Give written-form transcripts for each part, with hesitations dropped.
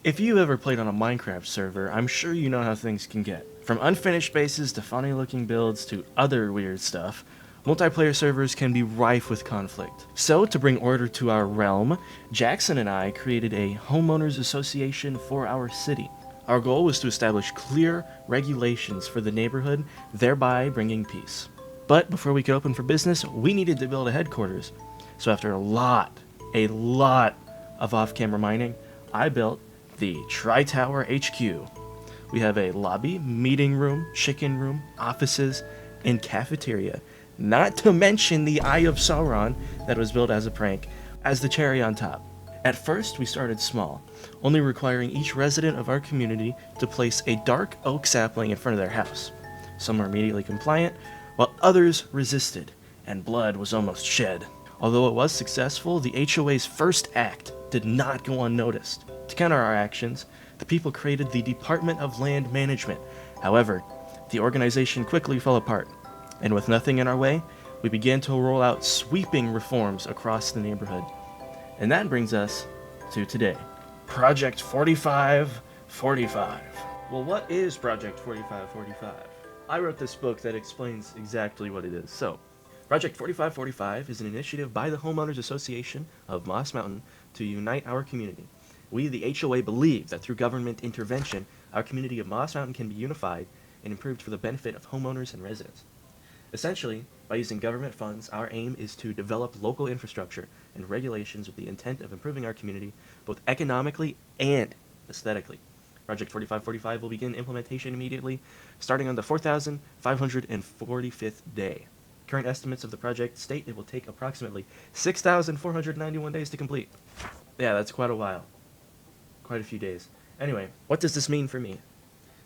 If you ever played on a Minecraft server, I'm sure you know how things can get. From unfinished bases to funny looking builds to other weird stuff, multiplayer servers can be rife with conflict. So, to bring order to our realm, Jackson and I created a Homeowners Association for our city. Our goal was to establish clear regulations for the neighborhood, thereby bringing peace. But before we could open for business, we needed to build a headquarters. So after a lot of off-camera mining, I built the Tri-Tower HQ. We have a lobby, meeting room, chicken room, offices, and cafeteria. Not to mention the Eye of Sauron that was built as a prank, as the cherry on top. At first, we started small, only requiring each resident of our community to place a dark oak sapling in front of their house. Some were immediately compliant, while others resisted, and blood was almost shed. Although it was successful, the HOA's first act did not go unnoticed. To counter our actions, the people created the Department of Land Management. However, the organization quickly fell apart, and with nothing in our way, we began to roll out sweeping reforms across the neighborhood. And that brings us to today. Project 4545. Well, what is Project 4545? I wrote this book that explains exactly what it is. So, Project 4545 is an initiative by the Homeowners Association of Moss Mountain to unite our community. We, the HOA, believe that through government intervention, our community of Moss Mountain can be unified and improved for the benefit of homeowners and residents. Essentially, by using government funds, our aim is to develop local infrastructure and regulations with the intent of improving our community, both economically and aesthetically. Project 4545 will begin implementation immediately, starting on the 4,545th day. Current estimates of the project state it will take approximately 6,491 days to complete. Yeah, that's quite a while. Quite a few days. Anyway, what does this mean for me?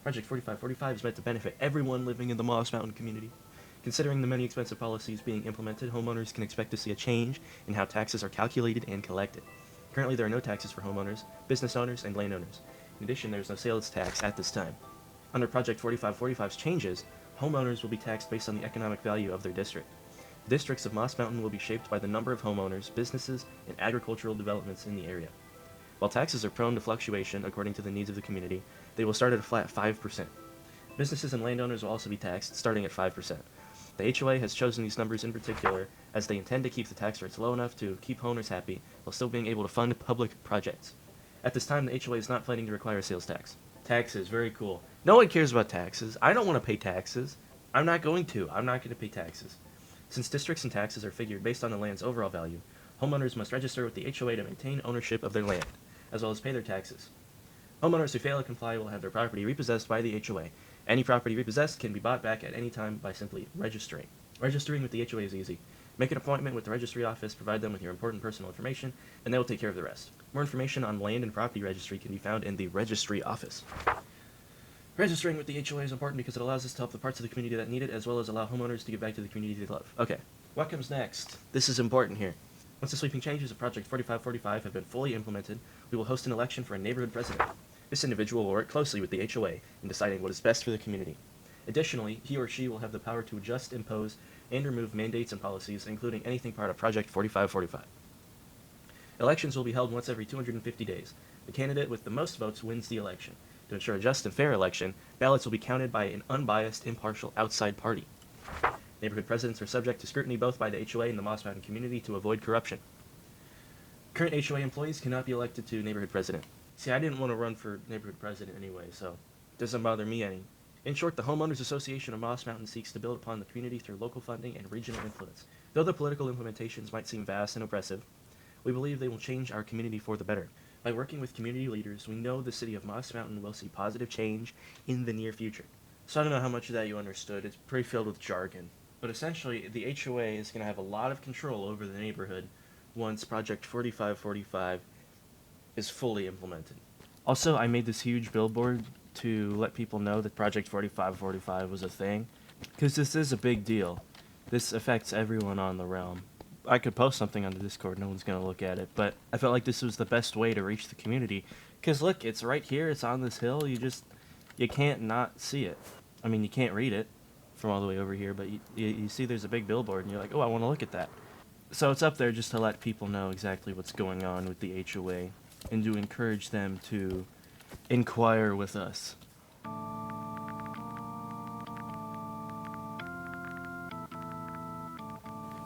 Project 4545 is meant to benefit everyone living in the Moss Mountain community. Considering the many expensive policies being implemented, homeowners can expect to see a change in how taxes are calculated and collected. Currently, there are no taxes for homeowners, business owners, and landowners. In addition, there is no sales tax at this time. Under Project 4545's changes, homeowners will be taxed based on the economic value of their district. The districts of Moss Mountain will be shaped by the number of homeowners, businesses, and agricultural developments in the area. While taxes are prone to fluctuation according to the needs of the community, they will start at a flat 5%. Businesses and landowners will also be taxed, starting at 5%. The HOA has chosen these numbers in particular as they intend to keep the tax rates low enough to keep owners happy while still being able to fund public projects. At this time, the HOA is not planning to require a sales tax. Taxes, very cool. No one cares about taxes. I don't want to pay taxes. I'm not going to pay taxes. Since districts and taxes are figured based on the land's overall value, homeowners must register with the HOA to maintain ownership of their land, as well as pay their taxes. Homeowners who fail to comply will have their property repossessed by the HOA. Any property repossessed can be bought back at any time by simply registering. Registering with the HOA is easy. Make an appointment with the registry office, provide them with your important personal information, and they will take care of the rest. More information on land and property registry can be found in the registry office. Registering with the HOA is important because it allows us to help the parts of the community that need it, as well as allow homeowners to give back to the community they love. Okay, what comes next? This is important here. Once the sweeping changes of Project 4545 have been fully implemented, we will host an election for a neighborhood president. This individual will work closely with the HOA in deciding what is best for the community. Additionally, he or she will have the power to adjust, impose, and remove mandates and policies, including anything part of Project 4545. Elections will be held once every 250 days. The candidate with the most votes wins the election. To ensure a just and fair election, ballots will be counted by an unbiased, impartial outside party. Neighborhood presidents are subject to scrutiny both by the HOA and the Moss Mountain community to avoid corruption. Current HOA employees cannot be elected to neighborhood president. See, I didn't want to run for neighborhood president anyway, so it doesn't bother me any. In short, the Homeowners Association of Moss Mountain seeks to build upon the community through local funding and regional influence. Though the political implementations might seem vast and oppressive, we believe they will change our community for the better. By working with community leaders, we know the city of Moss Mountain will see positive change in the near future. So I don't know how much of that you understood. It's pretty filled with jargon. But essentially, the HOA is going to have a lot of control over the neighborhood once Project 4545 is fully implemented. Also, I made this huge billboard to let people know that Project 4545 was a thing, because this is a big deal. This affects everyone on the realm. I could post something on the Discord, no one's going to look at it, but I felt like this was the best way to reach the community, because look, it's right here, it's on this hill, you can't not see it. I mean, you can't read it from all the way over here, but you see there's a big billboard, and you're like, oh, I want to look at that. So it's up there just to let people know exactly what's going on with the HOA, and to encourage them to inquire with us.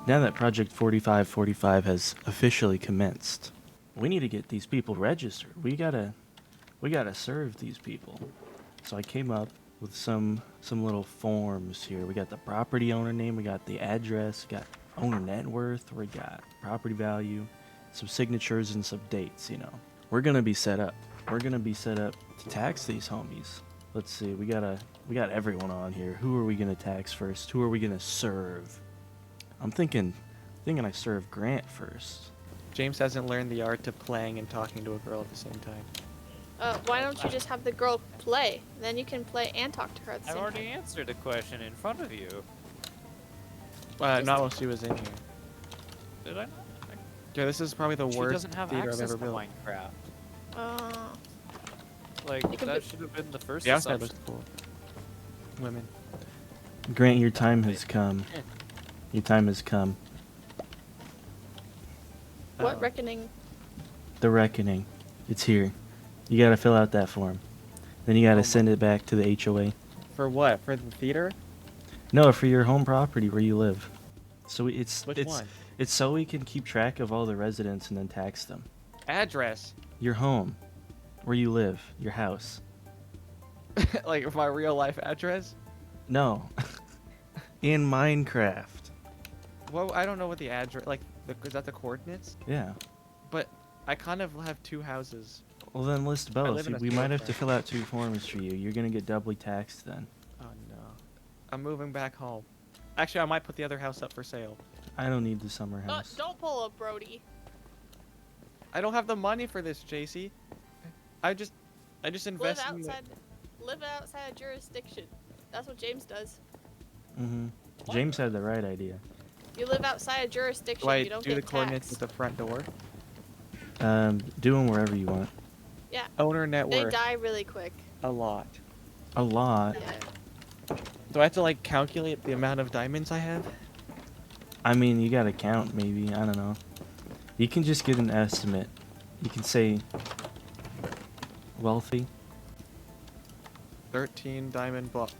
Now that Project 4545 has officially commenced, we need to get these people registered. We gotta serve these people. So I came up with some little forms here. We got the property owner name, we got the address, got owner net worth, we got property value, some signatures and some dates, you know. We're gonna be set up. We're gonna be set up to tax these homies. Let's see, we got everyone on here. Who are we gonna tax first? Who are we gonna serve? I'm thinking I serve Grant first. James hasn't learned the art of playing and talking to a girl at the same time. Why don't you just have the girl play? Then you can play and talk to her at the I've same already time. answered a question in front of you. Not while she was in here. Did I not? Yeah, this is probably the She worst doesn't have theater I've access ever to built. Minecraft. Like, You can that put- should have been the first The outside assumption. looks cool. Women. Grant, your time has come. Your time has come. What Uh-oh. reckoning? The reckoning. It's here. You gotta fill out that form. Then you gotta send it back to the HOA. For what? For the theater? No, for your home property where you live. So it's Which it's one? it's so we can keep track of all the residents and then tax them. Address. Your home, where you live, your house. Like my real life address? No. In Minecraft. Well, I don't know what the address. Like, is that the coordinates? Yeah. But I kind of have two houses. Well then list I both. live in a We might have to storefront. fill out 2 forms for you. You're gonna get doubly taxed then. Oh no. I'm moving back home. Actually, I might put the other house up for sale. I don't need the summer house. Don't pull up, Brody. I don't have the money for this, JC. I just Live invest in the... outside. Live outside of jurisdiction. That's what James does. Mm-hmm. James had the right idea. You live outside of jurisdiction. Do I you don't do get the coordinates taxed. at the front door? Do them wherever you want. Yeah. Owner net They worth. die really quick. A lot. A lot. Yeah. Do I have to like calculate the amount of diamonds I have? I mean, you gotta count maybe. I don't know. You can just get an estimate. You can say wealthy. 13 diamond block.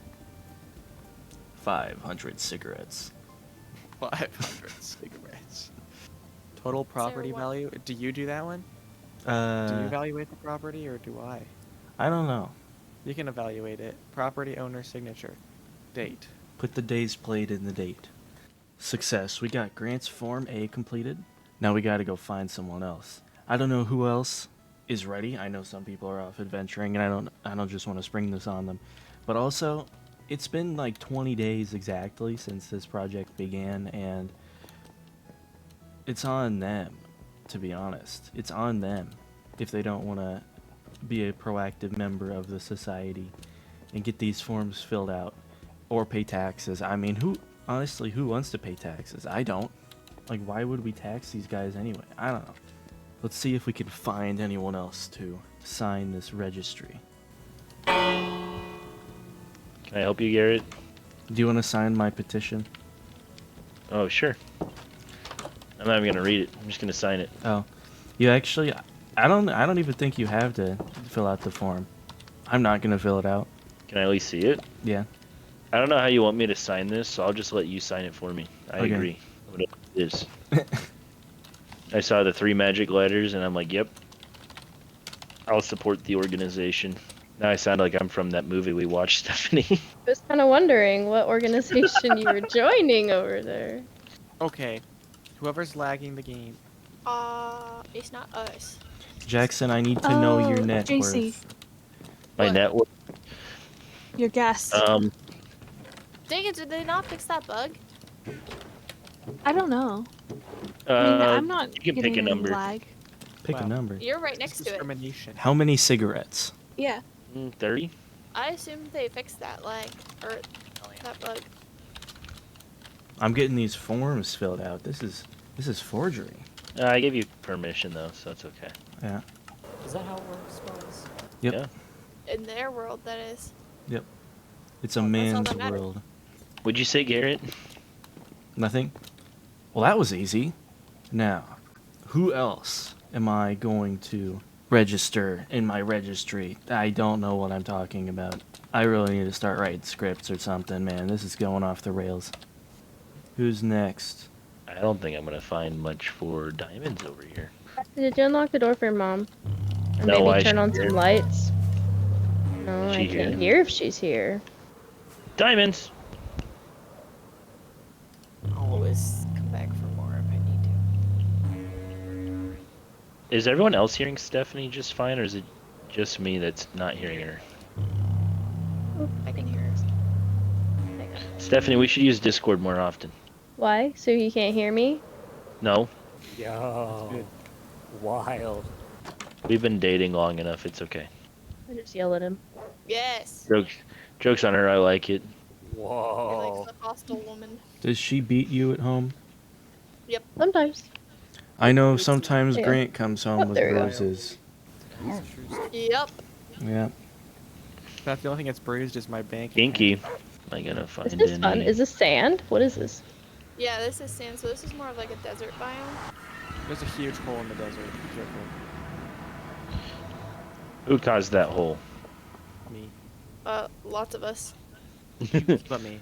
500 cigarettes. 500 cigarettes. Total property what? value. Do you do that one? Do you Uh, evaluate the property or do I? I don't know. You can evaluate it. Property owner signature. Date. Put the day's played in the date. Success. We got Grant's Form A completed. Now we gotta go find someone else. I don't know who else is ready. I know some people are off adventuring, and I don't just want to spring this on them. But also, it's been like 20 days exactly since this project began, and it's on them, to be honest. It's on them if they don't want to be a proactive member of the society and get these forms filled out or pay taxes. I mean, who wants to pay taxes? I don't. Like, why would we tax these guys anyway? I don't know. Let's see if we can find anyone else to sign this registry. Can I help you, Garrett? Do you want to sign my petition? Oh, sure. I'm not even gonna read it. I'm just gonna sign it. Oh, you actually, I don't even think you have to fill out the form. I'm not gonna fill it out. Can I at least see it? Yeah. I don't know how you want me to sign this, so I'll just let you sign it for me. I Okay. agree. Whatever it is. I saw the 3 magic letters, and I'm like, yep. I'll support the organization. Now I sound like I'm from that movie we watched, Stephanie. I was kind of wondering what organization you were joining over there. Okay. Whoever's lagging the game. It's not us. Jackson, I need to know your net JC, worth. My What? network. your guest. Um, Dang it, did they not fix that bug? I don't know. I mean, I'm not you can pick getting a any number. lag. Pick Wow. a number. You're right It's next to it. discrimination. How many cigarettes? Yeah. 30? I assumed they fixed that lag, or that bug. I'm getting these forms filled out. This is forgery. I gave you permission though, so it's okay. Yeah. Is that how it works, fellas? Yep. Yeah. In their world, that is. Yep. It's a Well, that's all man's that matters. world. Would you say Garrett? Nothing? Well, that was easy. Now, who else am I going to register in my registry. I don't know what I'm talking about. I really need to start writing scripts or something, man. This is going off the rails. Who's next? I don't think I'm gonna find much for diamonds over here. Did you unlock the door for your mom? Or No, why maybe is turn she on here? some lights? No, Is I she can't here? hear if she's here. Diamonds. I'll always come back for more if I need to. Is everyone else hearing Stephanie just fine, or is it just me that's not hearing her? I can hear her. Stephanie, we should use Discord more often. Why? So you can't hear me? No, Yo. Wild. we've been dating long enough. It's okay. I just yell at him. Yes. Jokes on her. I like it. He Whoa. likes a hostile woman. Does she beat you at home? Sometimes. I know sometimes Yeah. Grant comes home Oh, with there we go. bruises. Yep. Yeah. That's the only thing that's bruised is my bank. Kinky. I gotta Is find this fun? any. Is this sand? What is this? Yeah, this is sand, so this is more of like a desert biome. There's a huge hole in the desert. Be careful. Who caused that hole? Me. Lots of us. But me.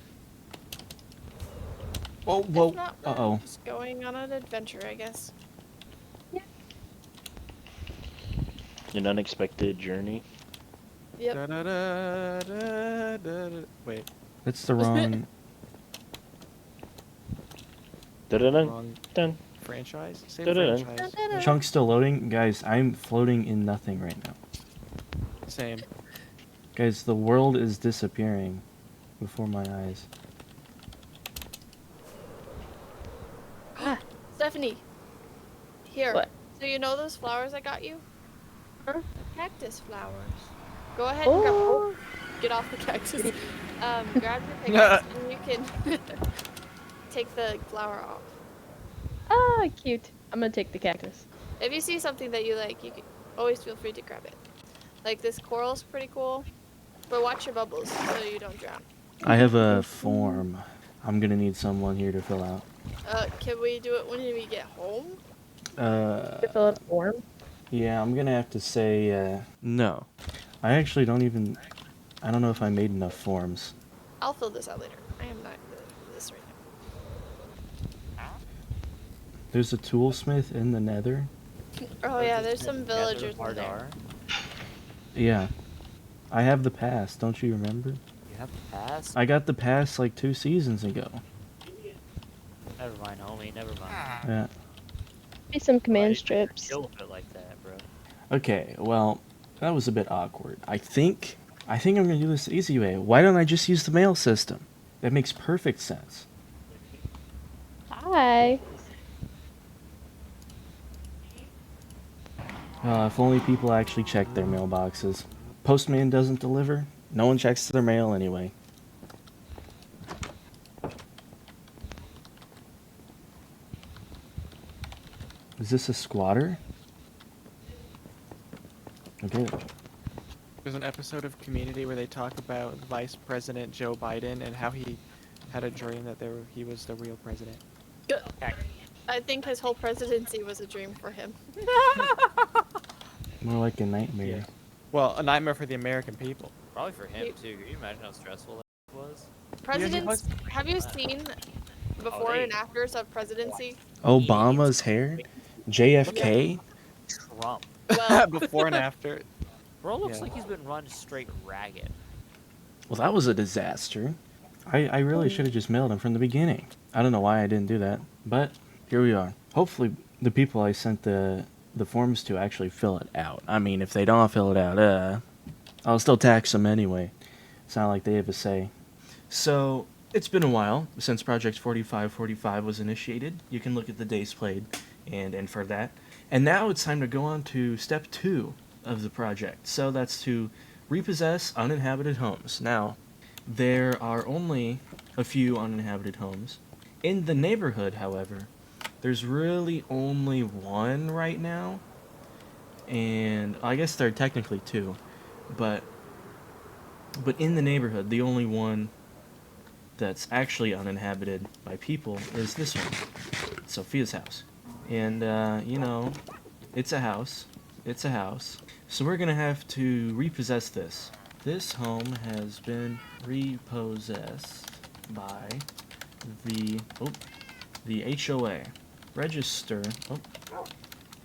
Oh, If whoa. not, Uh-oh. just going on an adventure, I guess. An unexpected journey. Yep. Da-da-da-da-da-da. Wait. That's the wrong... Dun-dun-dun. Wrong Dun. franchise? Same Da-da-da. franchise. Chunk's still loading? Guys, I'm floating in nothing right now. Same. Guys, the world is disappearing before my eyes. Stephanie. Here. What? So you know those flowers I got you? Huh? Cactus flowers. Go ahead and grab. Oh, Get off the cactus. Grab your pickaxe and you can take the flower off. ah, cute. I'm gonna take the cactus. If you see something that you like, you can always feel free to grab it. Like this coral's pretty cool, but watch your bubbles so you don't drown. I have a form. I'm gonna need someone here to fill out. Can we do it when we get home? To fill out a form. Yeah, I'm gonna have to say, no. I actually don't even... I don't know if I made enough forms. I'll fill this out later. I am not good at this right now. There's a toolsmith in the nether. Oh yeah, there's some villagers in there. Hardar. Yeah. I have the pass, don't you remember? You have to pass? I got the pass like 2 seasons ago. Never mind, homie. Never mind. Yeah. Maybe some Why command did you strips. Kill it like that, bro. Okay, well, that was a bit awkward. I think I'm gonna do this the easy way. Why don't I just use the mail system? That makes perfect sense. Hi. If only people actually check their mailboxes. Postman doesn't deliver. No one checks their mail anyway. Is this a squatter? Okay. There's an episode of Community where they talk about Vice President Joe Biden and how he had a dream that he was the real president. Good. I think his whole presidency was a dream for him. More like a nightmare. Well, a nightmare for the American people. Probably for him, You- too. Can you imagine how stressful that was? Presidents, have you seen before they- and afters of presidency? Obama's hair? JFK? Trump. Well, Before and after. Bro looks Yeah. like he's been run straight ragged. Well, that was a disaster. I really should have just mailed him from the beginning. I don't know why I didn't do that, but here we are. Hopefully, the people I sent the forms to actually fill it out. I mean, if they don't fill it out, I'll still tax them anyway. It's not like they have a say. So, it's been a while since Project 4545 was initiated. You can look at the days played and infer that. And now it's time to go on to step 2 of the project. So that's to repossess uninhabited homes. Now, there are only a few uninhabited homes. In the neighborhood, however, there's really only one right now. And I guess there are technically 2. But in the neighborhood, the only one that's actually uninhabited by people is this one. Sophia's house. And, you know, it's a house. It's a house. So we're gonna have to repossess this. This home has been repossessed by the HOA. Register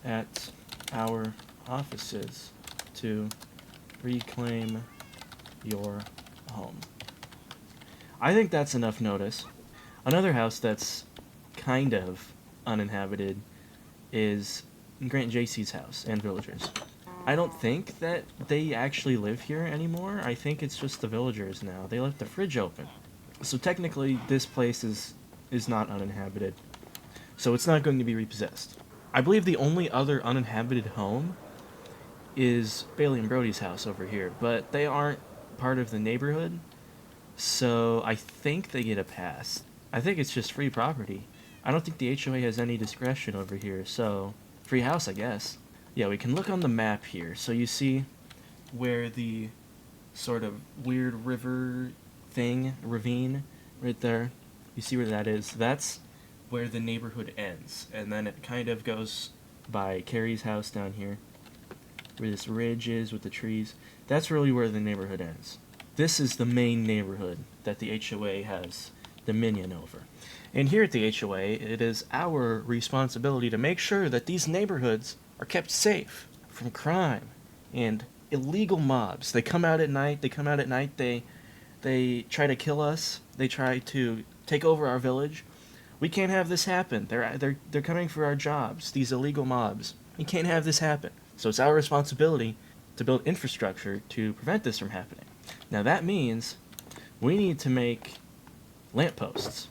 at our offices to reclaim your home. I think that's enough notice. Another house that's kind of uninhabited is Grant JC's house and villagers. I don't think that they actually live here anymore. I think it's just the villagers now. They left the fridge open. So technically this place is not uninhabited. So it's not going to be repossessed. I believe the only other uninhabited home is Bailey and Brody's house over here, but they aren't part of the neighborhood, so I think they get a pass. I think it's just free property. I don't think the HOA has any discretion over here, so free house, I guess. Yeah, we can look on the map here. So you see where the sort of weird river thing, ravine, right there. You see where that is? That's where the neighborhood ends, and then it kind of goes by Carrie's house down here, where this ridge is with the trees. That's really where the neighborhood ends. This is the main neighborhood that the HOA has dominion over. And here at the HOA, it is our responsibility to make sure that these neighborhoods are kept safe from crime and illegal mobs. They come out at night, they try to kill us, they try to take over our village. We can't have this happen. They're coming for our jobs, these illegal mobs. We can't have this happen. So it's our responsibility to build infrastructure to prevent this from happening. Now that means we need to make lampposts.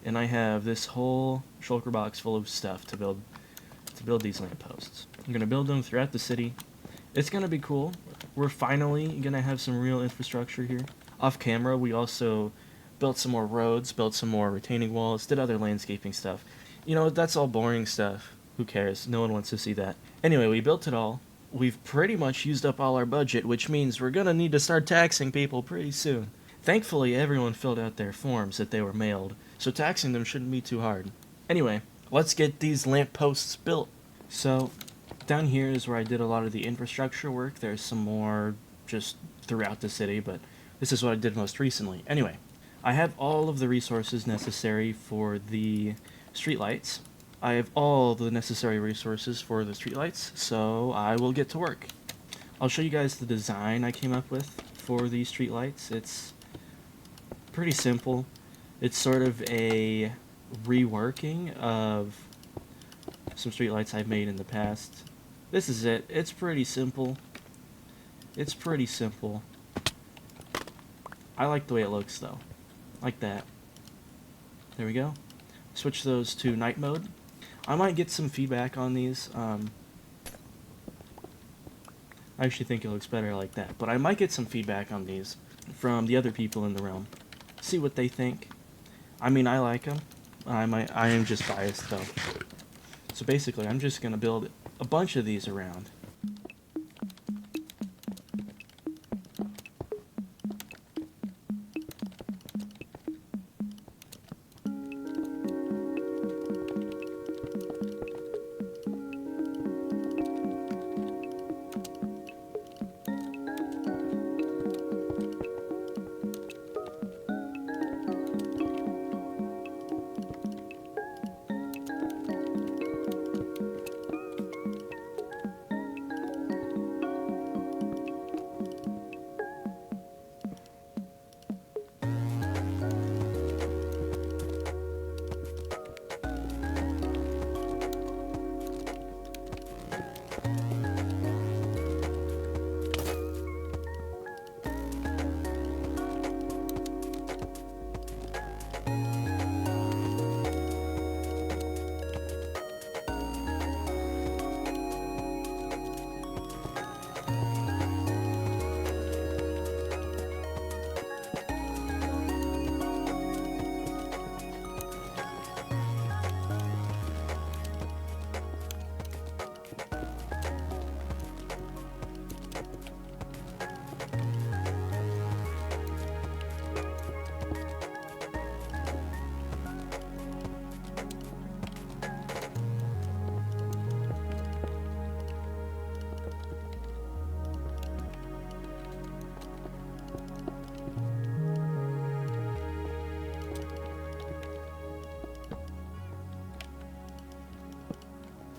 And I have this whole shulker box full of stuff to build these lampposts. I'm gonna build them throughout the city. It's gonna be cool. We're finally gonna have some real infrastructure here. Off camera, we also built some more roads, built some more retaining walls, did other landscaping stuff. You know, that's all boring stuff. Who cares? No one wants to see that. Anyway, we built it all. We've pretty much used up all our budget, which means we're gonna need to start taxing people pretty soon. Thankfully, everyone filled out their forms that they were mailed, so taxing them shouldn't be too hard. Anyway, let's get these lampposts built. So, down here is where I did a lot of the infrastructure work. There's some more just throughout the city, but this is what I did most recently. Anyway, I have all of the resources necessary for the streetlights. I have all the necessary resources for the streetlights, so I will get to work. I'll show you guys the design I came up with for these streetlights. It's pretty simple. It's sort of a reworking of some streetlights I've made in the past. This is it. It's pretty simple. It's pretty simple. I like the way it looks though. Like that. There we go. Switch those to night mode. I might get some feedback on these. I actually think it looks better like that. But I might get some feedback on these from the other people in the realm. See what they think. I mean, I like them. I am just biased though. So basically, I'm just gonna build a bunch of these around.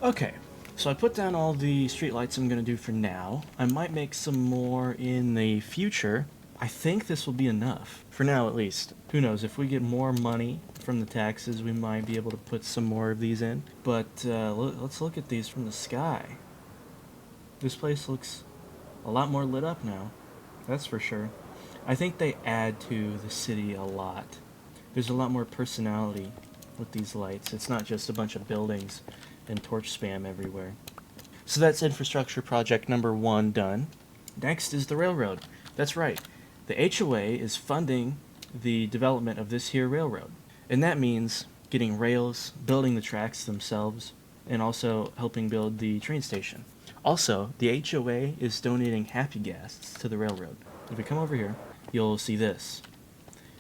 Okay, so I put down all the streetlights I'm gonna do for now. I might make some more in the future. I think this will be enough, for now at least. Who knows, if we get more money from the taxes, we might be able to put some more of these in. But let's look at these from the sky. This place looks a lot more lit up now, that's for sure. I think they add to the city a lot. There's a lot more personality with these lights. It's not just a bunch of buildings and torch spam everywhere. So that's infrastructure project number 1 done. Next is the railroad. That's right. The HOA is funding the development of this here railroad. And that means getting rails, building the tracks themselves, and also helping build the train station. Also, the HOA is donating happy gas to the railroad. If we come over here, you'll see this.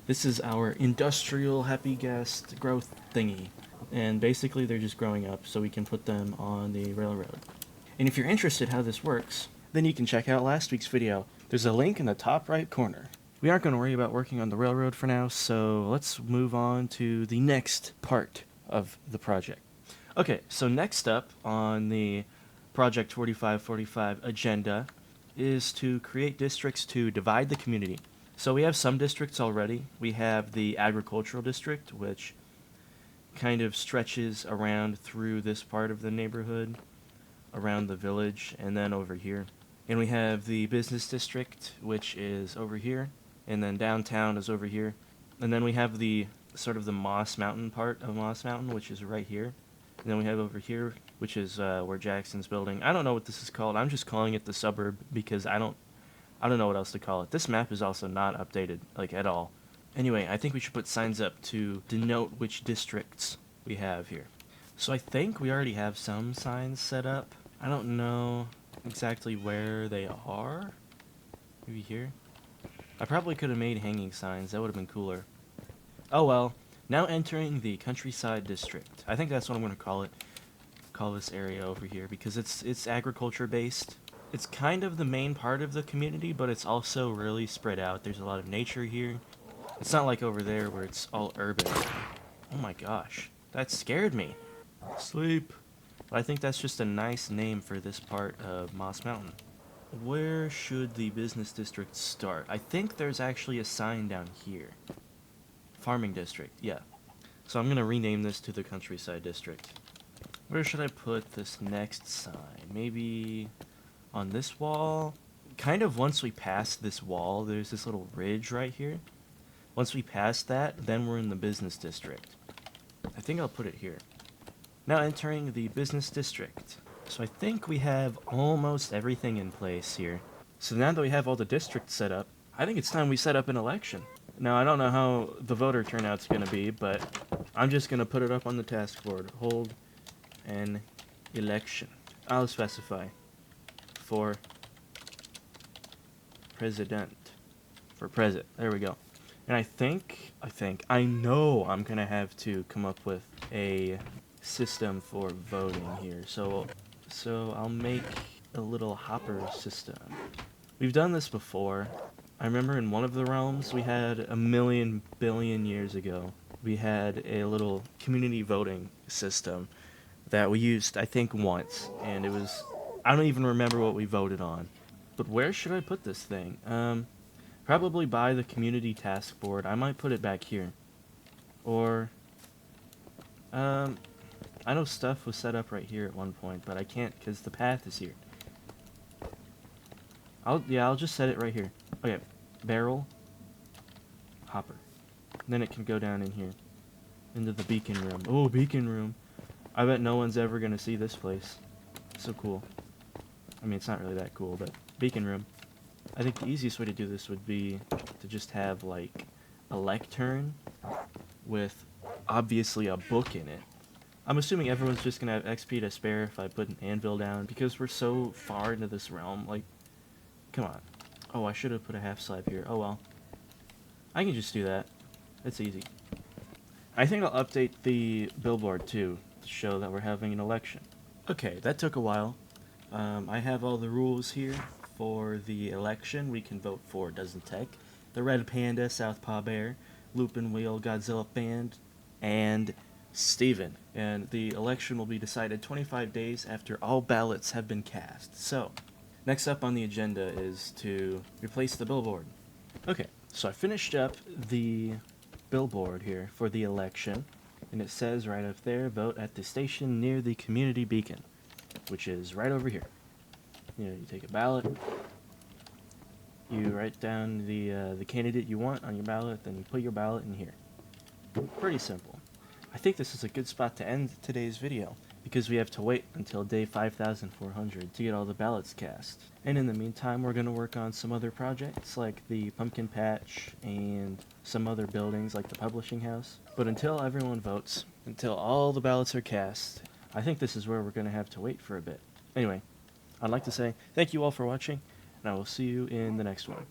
This is our industrial happy gas growth thingy. And basically they're just growing up so we can put them on the railroad. And if you're interested how this works, then you can check out last week's video. There's a link in the top right corner. We aren't going to worry about working on the railroad for now, so let's move on to the next part of the project. Okay, so next up on the Project 4545 agenda is to create districts to divide the community. So we have some districts already. We have the agricultural district, which kind of stretches around through this part of the neighborhood, around the village, and then over here. And we have the business district, which is over here, and then downtown is over here. And then we have the sort of the Moss Mountain part of Moss Mountain, which is right here. And then we have over here, which is where Jackson's building. I don't know what this is called. I'm just calling it the suburb because I don't know what else to call it. This map is also not updated, like, at all. Anyway, I think we should put signs up to denote which districts we have here. So I think we already have some signs set up. I don't know exactly where they are. Maybe here? I probably could have made hanging signs. That would have been cooler. Oh well. Now entering the countryside district. I think that's what I'm going to call it. Call this area over here because it's agriculture based. It's kind of the main part of the community, but it's also really spread out. There's a lot of nature here. It's not like over there where it's all urban. Oh my gosh. That scared me. Sleep. But I think that's just a nice name for this part of Moss Mountain. Where should the business district start? I think there's actually a sign down here. Farming district, yeah. So I'm going to rename this to the countryside district. Where should I put this next sign? Maybe on this wall? Kind of once we pass this wall, there's this little ridge right here. Once we pass that, then we're in the business district. I think I'll put it here. Now entering the business district. So I think we have almost everything in place here. So now that we have all the districts set up, I think it's time we set up an election. Now I don't know how the voter turnout's going to be, but I'm just going to put it up on the task board. Hold an election. I'll specify for president. For president. There we go. And I know I'm going to have to come up with a system for voting here. So I'll make a little hopper system. We've done this before. I remember in one of the realms we had a million billion years ago. We had a little community voting system that we used, I think, once. And it was... I don't even remember what we voted on. But where should I put this thing? Probably by the community task board. I might put it back here. Or... I know stuff was set up right here at one point, but I can't because the path is here. I'll just set it right here. Okay, barrel, hopper. Then it can go down in here, into the beacon room. Oh, beacon room. I bet no one's ever gonna see this place. It's so cool. I mean, it's not really that cool, but beacon room. I think the easiest way to do this would be to just have, like, a lectern with, obviously, a book in it. I'm assuming everyone's just gonna have XP to spare if I put an anvil down, because we're so far into this realm, like, come on. Oh, I should have put a half slab here. Oh well. I can just do that. It's easy. I think I'll update the billboard, too, to show that we're having an election. Okay, that took a while. I have all the rules here for the election. We can vote for Doesn't Tech, the Red Panda, Southpaw Bear, Lupin Wheel, Godzilla Band, and Stephen, and the election will be decided 25 days after all ballots have been cast. So, next up on the agenda is to replace the billboard. Okay, so I finished up the billboard here for the election, and it says right up there, vote at the station near the community beacon, which is right over here. You take a ballot, you write down the candidate you want on your ballot, then you put your ballot in here. Pretty simple. I think this is a good spot to end today's video, because we have to wait until day 5,400 to get all the ballots cast. And in the meantime, we're going to work on some other projects, like the pumpkin patch and some other buildings like the publishing house. But until everyone votes, until all the ballots are cast, I think this is where we're going to have to wait for a bit. Anyway, I'd like to say thank you all for watching, and I will see you in the next one.